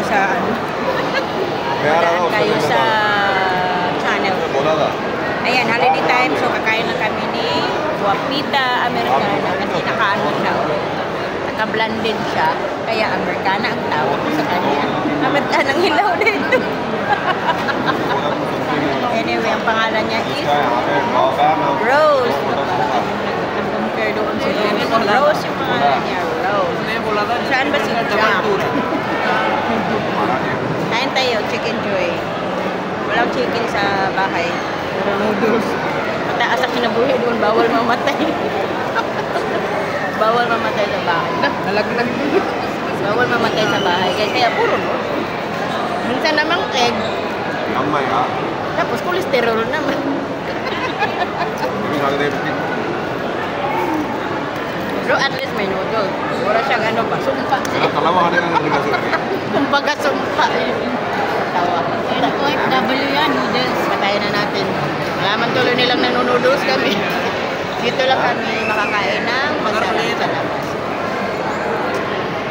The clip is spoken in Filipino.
sa ano. Madaan kayo sa channel. Ayan, holiday time. So, kakain lang kami ni Guapita Americana. Kasi nakaano siya. Naka-blended siya. Kaya Americana ang tawag ko sa kanya. Americana ang hilaw dito. Anyway, ang pangalan niya is Rose. Compare doon sa Rose yung pangalan niya. Rose. Saan ba si Jam? Kain tayo, chicken joy. Walang chicken sa bahay. Puro noodles. Mataas ang kinabuhi doon, bawal mamatay. Bawal mamatay sa bahay. Nalaglag. Bawal mamatay sa bahay. Kaya puro noodles. Minsan namang egg. Tapos kolesterol naman. Pero at least may noodles. Wala siyang ano ba? Sumpa. Kumbaga sumpa. Tawa. OFW yan, noodles. Patayin na natin. Malaman tuloy nilang nanonoodles kami. Dito lang kami makakain ng masarap sa labas.